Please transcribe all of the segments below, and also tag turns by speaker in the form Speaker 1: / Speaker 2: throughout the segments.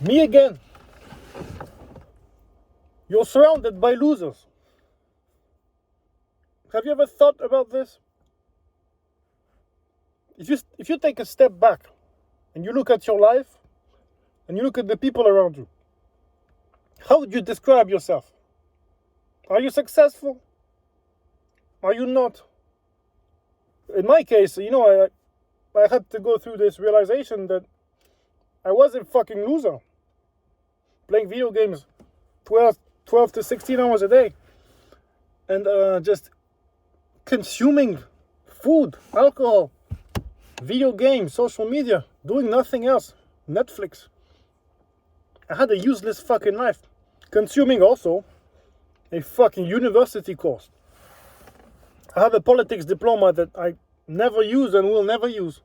Speaker 1: Me again. You're surrounded by losers. Have you ever thought about this? If you take a step back and you look at your life and you look at the people around you, how would you describe yourself? Are you successful? Are you not? In my case, I had to go through this realization that I was a fucking loser. Playing video games 12 to 16 hours a day. And just consuming food, alcohol, video games, social media, doing nothing else. Netflix. I had a useless fucking life. Consuming also a fucking university course. I have a politics diploma that I never use and will never use.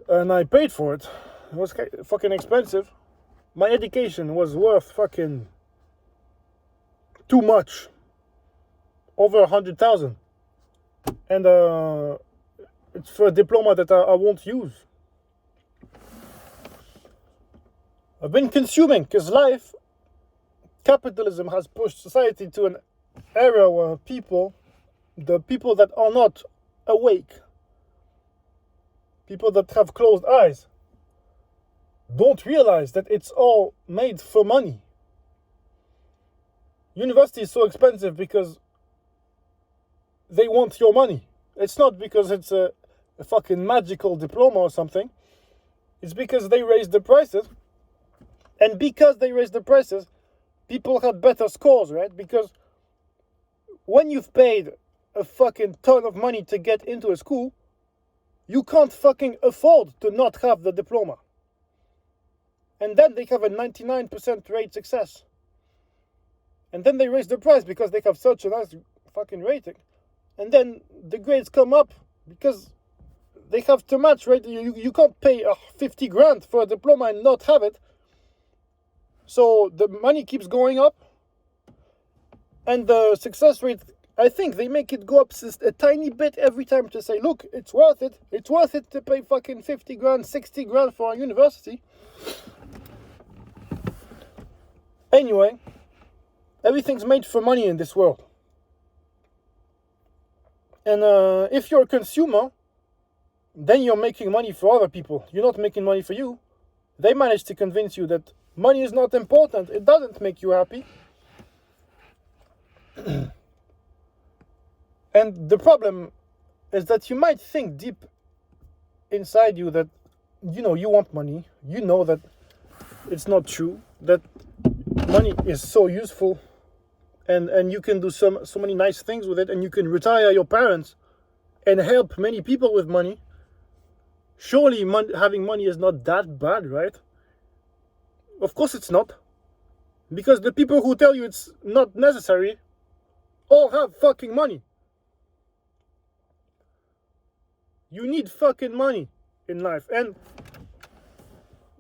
Speaker 1: And I paid for it. It was fucking expensive. My education was worth fucking too much. Over 100,000. And it's for a diploma that I won't use. I've been consuming because capitalism has pushed society to an era where the people that are not awake, people that have closed eyes, don't realize that it's all made for money. University is so expensive because they want your money. It's not because it's a fucking magical diploma or something. It's because they raised the prices. And because they raised the prices, people had better scores, right? Because when you've paid a fucking ton of money to get into a school, you can't fucking afford to not have the diploma. And then they have a 99% rate success. And then they raise the price because they have such a nice fucking rating. And then the grades come up because they have to match, right? You can't pay 50 grand for a diploma and not have it. So the money keeps going up. And the success rate, I think they make it go up a tiny bit every time to say, look, it's worth it. It's worth it to pay fucking 50 grand, 60 grand for a university. Anyway, everything's made for money in this world. And if you're a consumer, then you're making money for other people. You're not making money for you. They manage to convince you that money is not important. It doesn't make you happy. And the problem is that you might think deep inside you that, you want money. You know that it's not true. That money is so useful. And you can do so many nice things with it. And you can retire your parents and help many people with money. Surely having money is not that bad, right? Of course it's not. Because the people who tell you it's not necessary all have fucking money. You need fucking money in life. And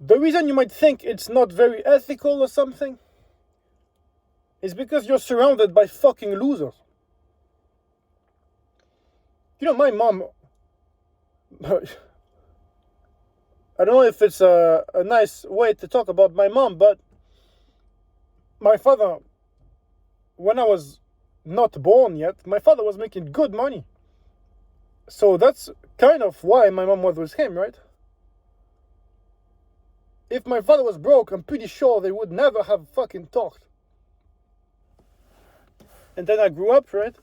Speaker 1: the reason you might think it's not very ethical or something is because you're surrounded by fucking losers. My mom, I don't know if it's a nice way to talk about my mom, but my father, when I was not born yet, my father was making good money. So that's kind of why my mom was with him, right? If my father was broke, I'm pretty sure they would never have fucking talked. And then I grew up, right?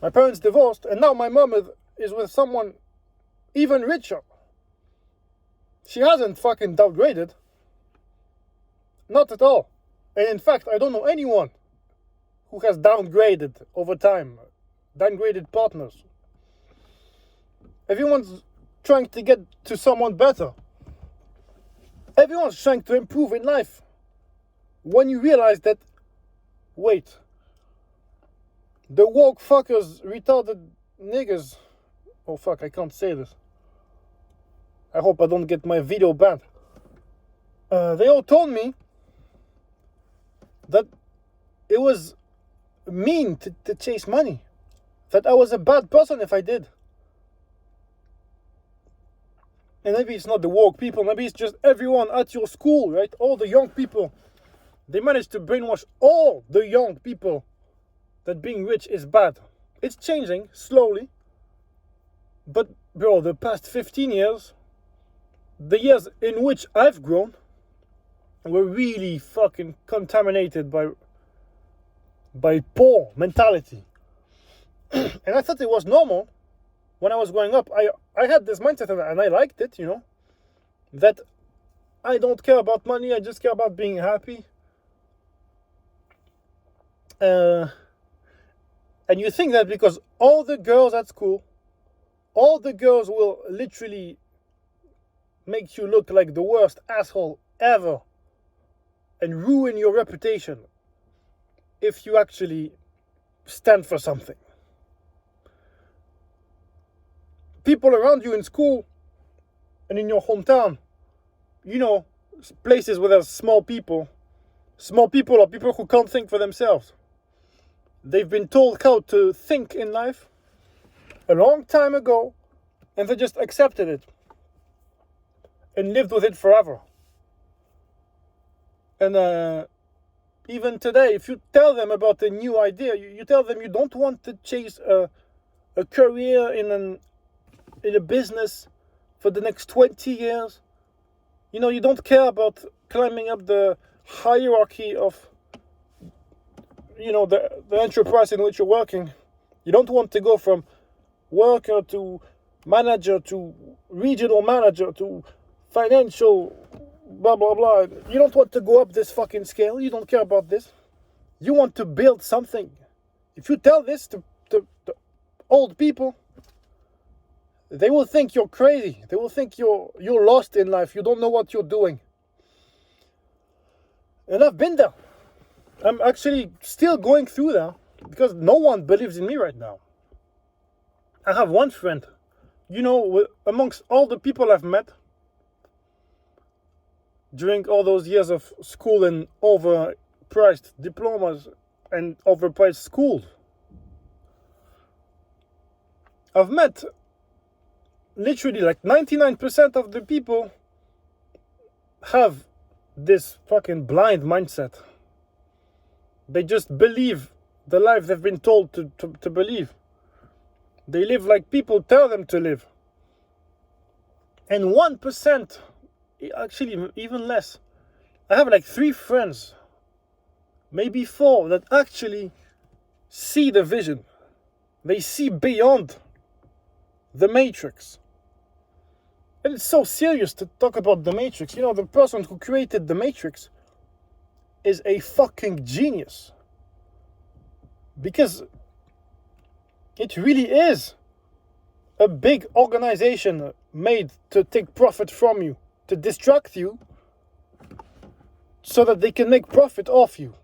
Speaker 1: My parents divorced, and now my mom is with someone even richer. She hasn't fucking downgraded. Not at all. And in fact, I don't know anyone who has downgraded over time. Downgraded partners. Everyone's trying to get to someone better. Everyone's trying to improve in life. When you realize that, wait, the woke fuckers, retarded niggas, oh fuck, I can't say this. I hope I don't get my video banned. They all told me that it was mean to chase money. That I was a bad person if I did. And maybe it's not the woke people, maybe it's just everyone at your school, right? All the young people. They managed to brainwash all the young people that being rich is bad. It's changing slowly. But bro, the past 15 years, the years in which I've grown, were really fucking contaminated by poor mentality. And I thought it was normal when I was growing up. I had this mindset and I liked it, you know, that I don't care about money, I just care about being happy. And you think that because all the girls at school, all the girls will literally make you look like the worst asshole ever and ruin your reputation if you actually stand for something. People around you in school and in your hometown, you know, places where there's small people are people who can't think for themselves. They've been told how to think in life a long time ago, and they just accepted it and lived with it forever. And even today, if you tell them about a new idea, you tell them you don't want to chase a career in a business for the next 20 years. You know, you don't care about climbing up the hierarchy of, you know, the enterprise in which you're working. You don't want to go from worker to manager to regional manager to financial blah blah blah. You don't want to go up this fucking scale. You don't care about this. You want to build something. If you tell this to old people, they will think you're crazy. They will think you're lost in life. You don't know what you're doing. And I've been there. I'm actually still going through that because no one believes in me right now. I have one friend, you know, amongst all the people I've met during all those years of school and overpriced diplomas and overpriced schools. I've met literally like 99% of the people have this fucking blind mindset. They just believe the life they've been told to believe. They live like people tell them to live. And 1%, actually even less, I have like 3 friends, maybe 4, that actually see the vision. They see beyond the matrix. And it's so serious to talk about the matrix. You know, the person who created the matrix is a fucking genius. Because it really is a big organization made to take profit from you, to distract you, so that they can make profit off you.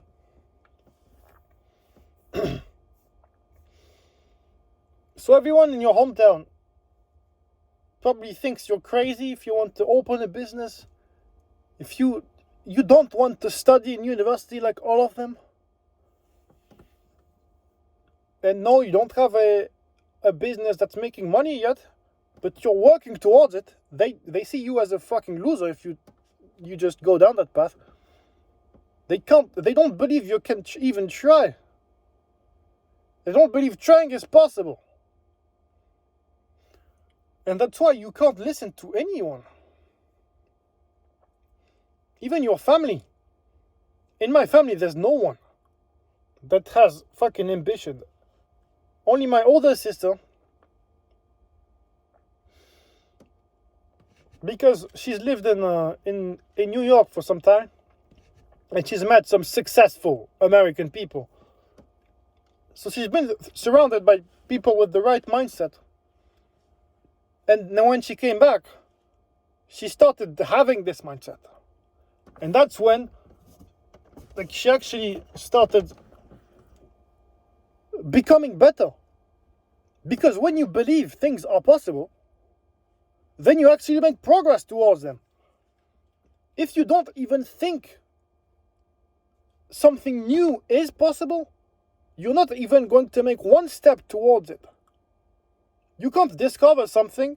Speaker 1: So everyone in your hometown probably thinks you're crazy if you want to open a business, if you don't want to study in university like all of them. And no, you don't have a business that's making money yet, but you're working towards it. They see you as a fucking loser if you just go down that path. They don't believe you can even try. They don't believe trying is possible. And that's why you can't listen to anyone. Even your family. In my family, there's no one that has fucking ambition. Only my older sister, because she's lived in New York for some time, and she's met some successful American people. So she's been surrounded by people with the right mindset. And now when she came back, she started having this mindset. And that's when she actually started becoming better. Because when you believe things are possible, then you actually make progress towards them. If you don't even think something new is possible, you're not even going to make one step towards it. You can't discover something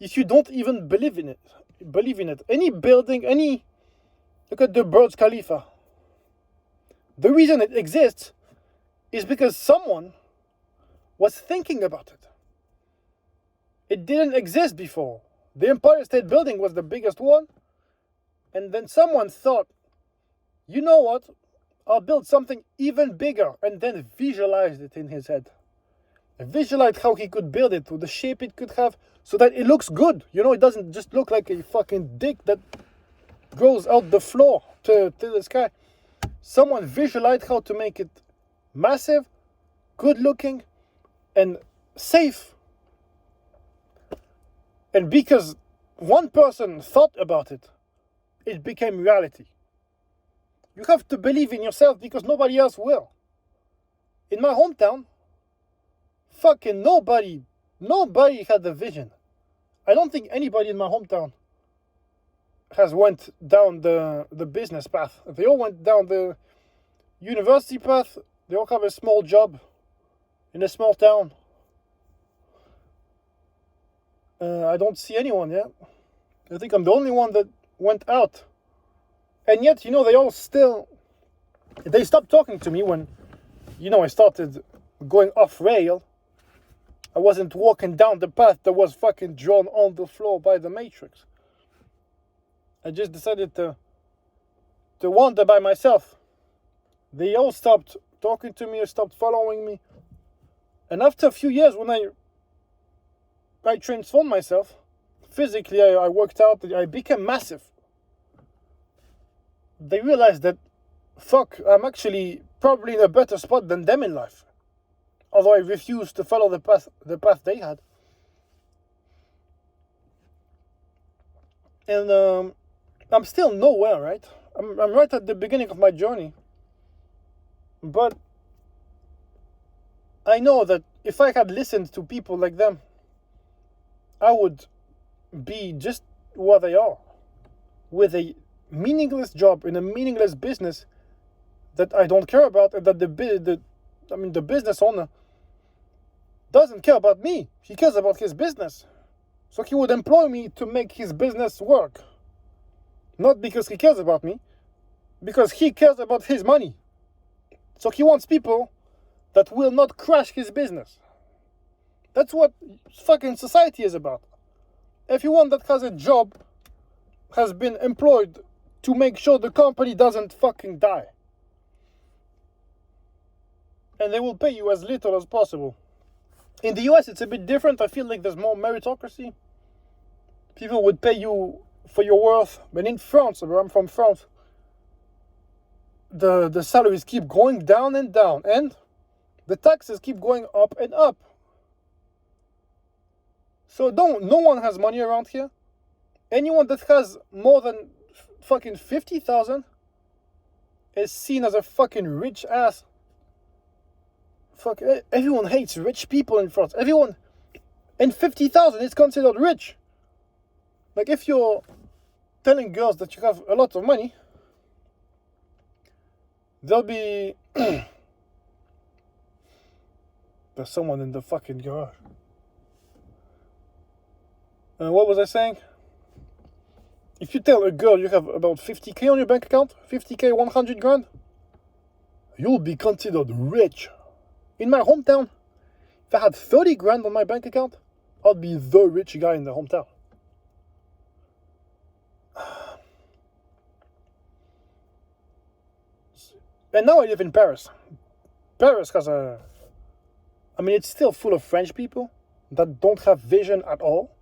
Speaker 1: if you don't even believe in it. Any building, look at the Burj Khalifa. The reason it exists is because someone was thinking about it. It didn't exist before. The Empire State Building was the biggest one. And then someone thought, you know what? I'll build something even bigger, and then visualized it in his head. Visualized how he could build it, to the shape it could have, so that it looks good. You know, it doesn't just look like a fucking dick that goes out the floor to the sky. Someone visualized how to make it massive, good looking, and safe. And because one person thought about it, it became reality. You have to believe in yourself because nobody else will. In my hometown, fucking nobody had the vision. I don't think anybody in my hometown has went down the business path. They all went down the university path. They all have a small job in a small town. I don't see anyone yet. I think I'm the only one that went out. And yet, you know, they stopped talking to me when, you know, I started going off rail. I wasn't walking down the path that was fucking drawn on the floor by the Matrix. I just decided to wander by myself. They all stopped talking to me, stopped following me. And after a few years, when I transformed myself, physically I worked out, I became massive. They realized that, fuck, I'm actually probably in a better spot than them in life. Although I refused to follow the path they had. And I'm still nowhere, right? I'm right at the beginning of my journey. But I know that if I had listened to people like them, I would be just where they are, with a meaningless job in a meaningless business that I don't care about, and that the business owner doesn't care about me. He cares about his business. So he would employ me to make his business work. Not because he cares about me, because he cares about his money. So he wants people that will not crash his business. That's what fucking society is about. Everyone that has a job has been employed to make sure the company doesn't fucking die. And they will pay you as little as possible. In the US, it's a bit different. I feel like there's more meritocracy. People would pay you for your worth. But in France, where I'm from France, the salaries keep going down and down. And the taxes keep going up and up. So no one has money around here. Anyone that has more than fucking 50,000 is seen as a fucking rich ass. Fuck, everyone hates rich people in France. Everyone, and 50,000 is considered rich. Like if you're telling girls that you have a lot of money, they'll be there's someone in the fucking garage. What was I saying? If you tell a girl you have about 50k on your bank account, 50k, 100 grand, you'll be considered rich. In my hometown, if I had 30 grand on my bank account, I'd be the rich guy in the hometown. And now I live in Paris. Paris has it's still full of French people that don't have vision at all.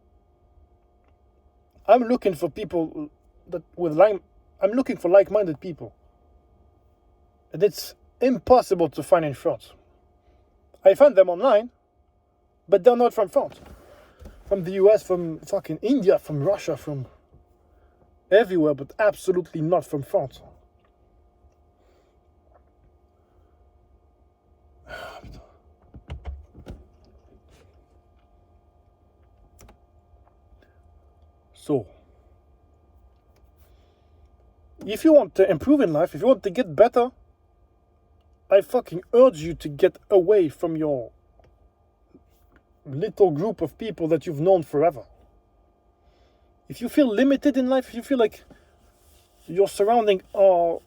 Speaker 1: I'm looking for people I'm looking for like-minded people. And it's impossible to find in France. I find them online, but they're not from France. From the US, from fucking India, from Russia, from everywhere, but absolutely not from France. So, if you want to improve in life, if you want to get better, I fucking urge you to get away from your little group of people that you've known forever. if you feel limited in life, if you feel like your surrounding are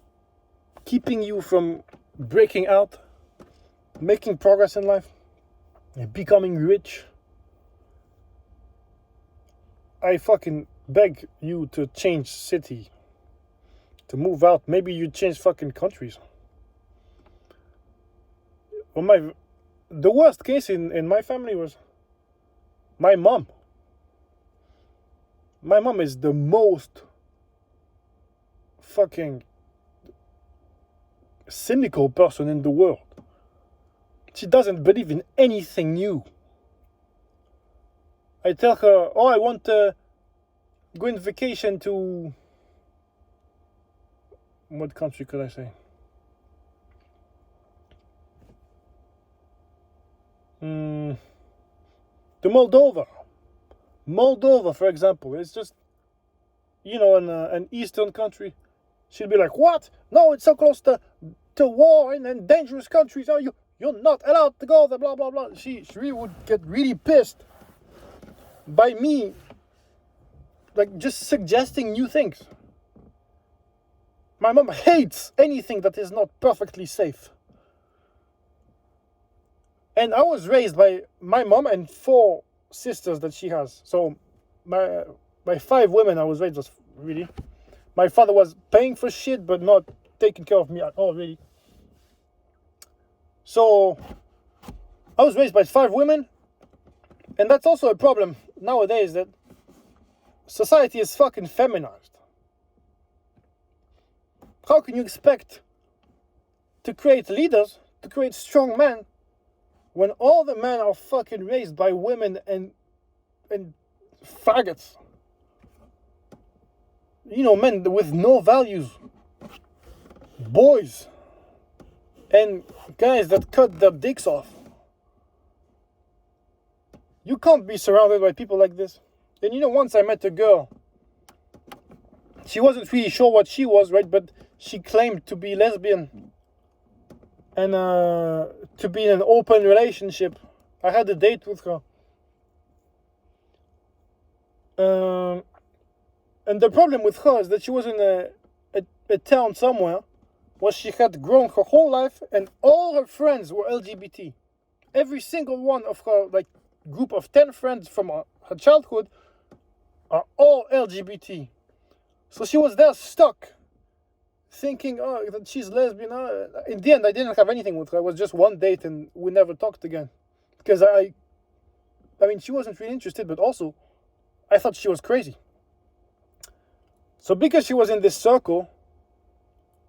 Speaker 1: keeping you from breaking out, making progress in life, becoming rich, I fucking beg you to change city, to move out. Maybe you change fucking countries. Well, the worst case in my family was my mom. My mom is the most fucking cynical person in the world. She doesn't believe in anything new. I tell her, oh, I want to go on vacation to... What country could I say? To Moldova. Moldova, for example. It's just, an eastern country. She'll be like, what? No, it's so close to war and dangerous countries. Oh, you're not allowed to go there, blah, blah, blah. She really would get really pissed by me, like, just suggesting new things. My mom hates anything that is not perfectly safe. And I was raised by my mom and 4 sisters that she has. So my 5 women I was raised with, really. My father was paying for shit, but not taking care of me at all, really. So I was raised by 5 women. And that's also a problem nowadays, that society is fucking feminized. How can you expect to create leaders, to create strong men, when all the men are fucking raised by women and faggots? Men with no values. Boys. And guys that cut their dicks off. You can't be surrounded by people like this. And once I met a girl, she wasn't really sure what she was, right? But she claimed to be lesbian and to be in an open relationship. I had a date with her. And the problem with her is that she was in a town somewhere where she had grown her whole life, and all her friends were LGBT. Every single one of her group of 10 friends from her childhood are all LGBT. So she was there stuck, thinking, that she's lesbian. In the end, I didn't have anything with her. It was just one date, and we never talked again. Because she wasn't really interested, but also, I thought she was crazy. So because she was in this circle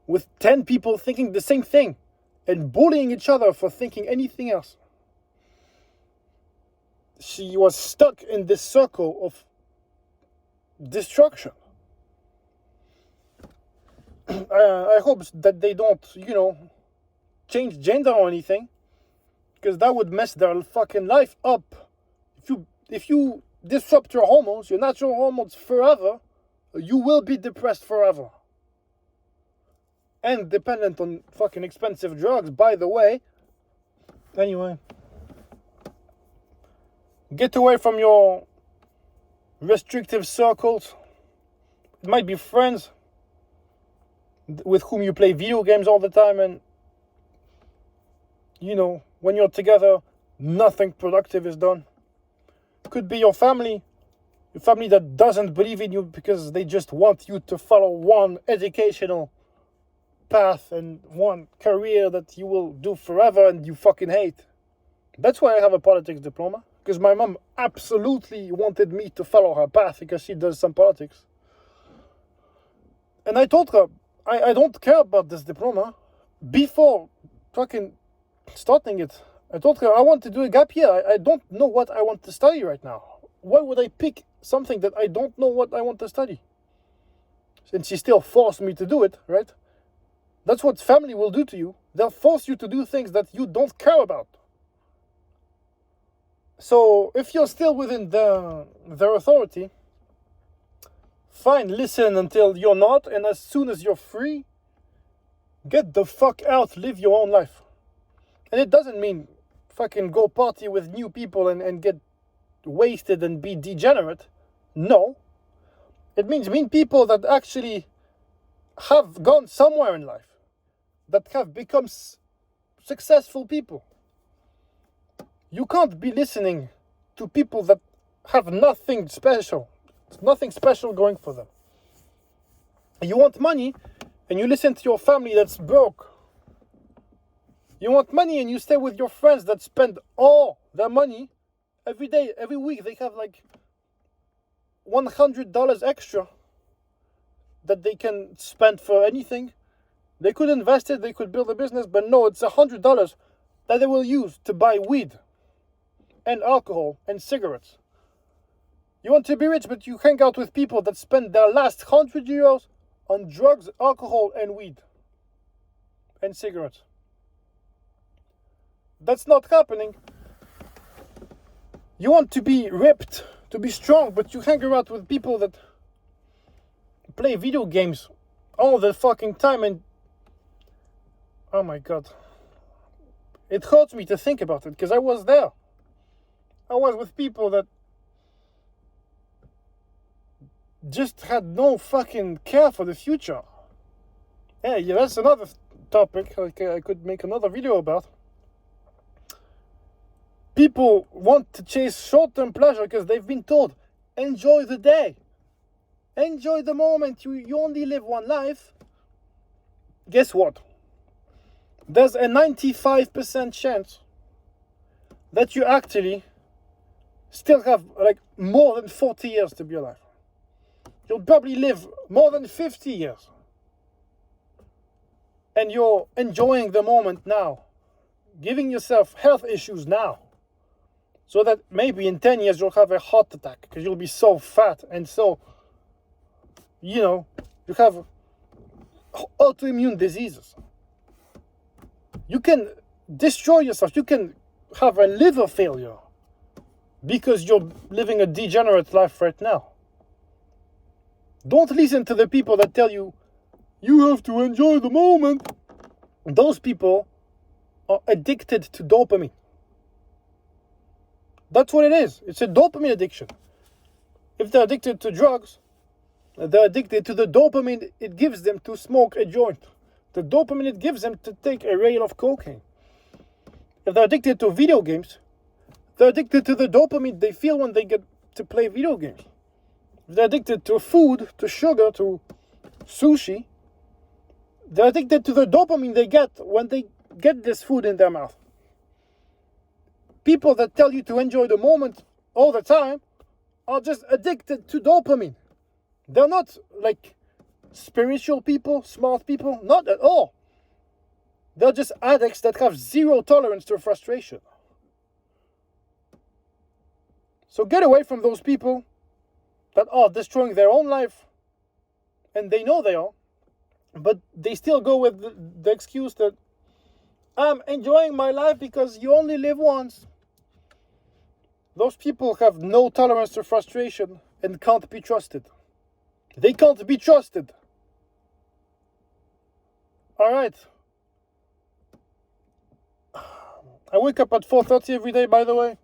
Speaker 1: with 10 people thinking the same thing and bullying each other for thinking anything else, she was stuck in this circle of destruction. I hope that they don't, change gender or anything, because that would mess their fucking life up. If you disrupt your hormones, your natural hormones forever, you will be depressed forever. And dependent on fucking expensive drugs, by the way. Anyway. Get away from your restrictive circles. It might be friends with whom you play video games all the time, and when you're together, nothing productive is done. Could be your family that doesn't believe in you because they just want you to follow one educational path and one career that you will do forever and you fucking hate. That's why I have a politics diploma, because my mom absolutely wanted me to follow her path because she does some politics. And I told her, I don't care about this diploma. Before fucking starting it, I told her I want to do a gap year. I don't know what I want to study right now. Why would I pick something that I don't know what I want to study? And she still forced me to do it, right? That's what family will do to you. They'll force you to do things that you don't care about. So if you're still within their authority, fine, listen until you're not, and as soon as you're free, get the fuck out, live your own life. And it doesn't mean fucking go party with new people and get wasted and be degenerate. No. It mean people that actually have gone somewhere in life, that have become successful people. You can't be listening to people that have nothing special going for them. You want money and you listen to your family that's broke. You want money and you stay with your friends that spend all their money every day, every week. They have like $100 extra that they can spend for anything. They could invest it, they could build a business, but no, it's $100 that they will use to buy weed and alcohol and cigarettes. You want to be rich, but you hang out with people that spend their last €100 on drugs, alcohol, and weed and cigarettes. That's not happening. You want to be ripped, to be strong, but you hang around with people that play video games all the fucking time, and oh my god, it hurts me to think about it, because I was there. I was with people that just had no fucking care for the future. Yeah, that's another topic I could make another video about. People want to chase short-term pleasure because they've been told, enjoy the day. Enjoy the moment. You only live one life. Guess what? There's a 95% chance that you actually still have like more than 40 years to be alive. You'll probably live more than 50 years. And you're enjoying the moment now. Giving yourself health issues now. So that maybe in 10 years you'll have a heart attack because you'll be so fat and so, you have autoimmune diseases. You can destroy yourself. You can have a liver failure because you're living a degenerate life right now. Don't listen to the people that tell you, you have to enjoy the moment. Those people are addicted to dopamine. That's what it is. It's a dopamine addiction. If they're addicted to drugs, they're addicted to the dopamine it gives them to smoke a joint. The dopamine it gives them to take a rail of cocaine. If they're addicted to video games, they're addicted to the dopamine they feel when they get to play video games. If they're addicted to food, to sugar, to sushi, they're addicted to the dopamine they get when they get this food in their mouth. People that tell you to enjoy the moment all the time are just addicted to dopamine. They're not like spiritual people, smart people, not at all. They're just addicts that have zero tolerance to frustration. So get away from those people that are destroying their own life, and they know they are, but they still go with the excuse that I'm enjoying my life because you only live once. Those people have no tolerance to frustration and can't be trusted. They can't be trusted. All right. I wake up at 4:30 every day, by the way.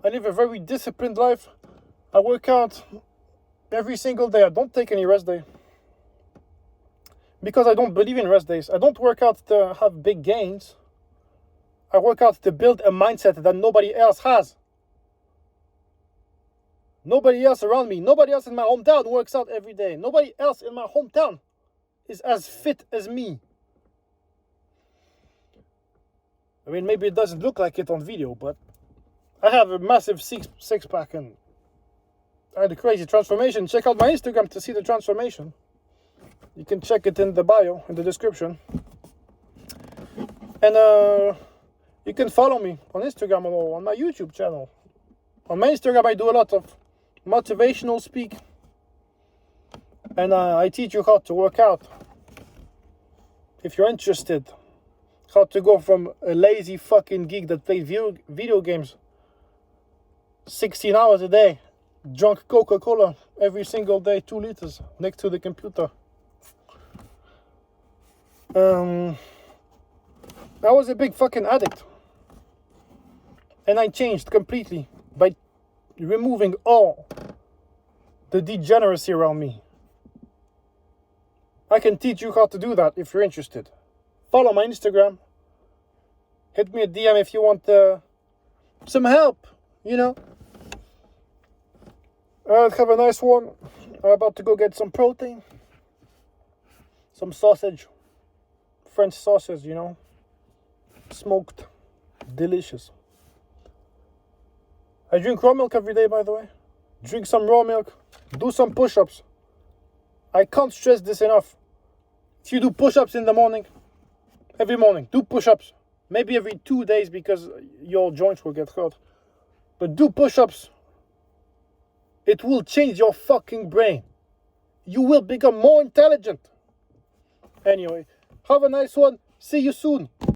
Speaker 1: I live a very disciplined life. I work out every single day. I don't take any rest day. Because I don't believe in rest days. I don't work out to have big gains. I work out to build a mindset that nobody else has. Nobody else around me, nobody else in my hometown works out every day. Nobody else in my hometown is as fit as me. I mean, maybe it doesn't look like it on video, but I have a massive six-pack and I had a crazy transformation. Check out my Instagram to see the transformation. You can check it in the bio, in the description. And you can follow me on Instagram or on my YouTube channel. On my Instagram, I do a lot of motivational speak. And I teach you how to work out. If you're interested, how to go from a lazy fucking geek that plays video games 16 hours a day, drunk Coca-Cola every single day, 2 liters next to the computer. I was a big fucking addict. And I changed completely by removing all the degeneracy around me. I can teach you how to do that if you're interested. Follow my Instagram. Hit me a DM if you want some help, you know. Alright, have a nice one. I'm about to go get some protein. Some sausage. French sausage, you know. Smoked. Delicious. I drink raw milk every day, by the way. Drink some raw milk. Do some push-ups. I can't stress this enough. If you do push-ups in the morning, every morning, do push-ups. Maybe every 2 days because your joints will get hurt. But do push-ups. It will change your fucking brain. You will become more intelligent. Anyway, have a nice one. See you soon.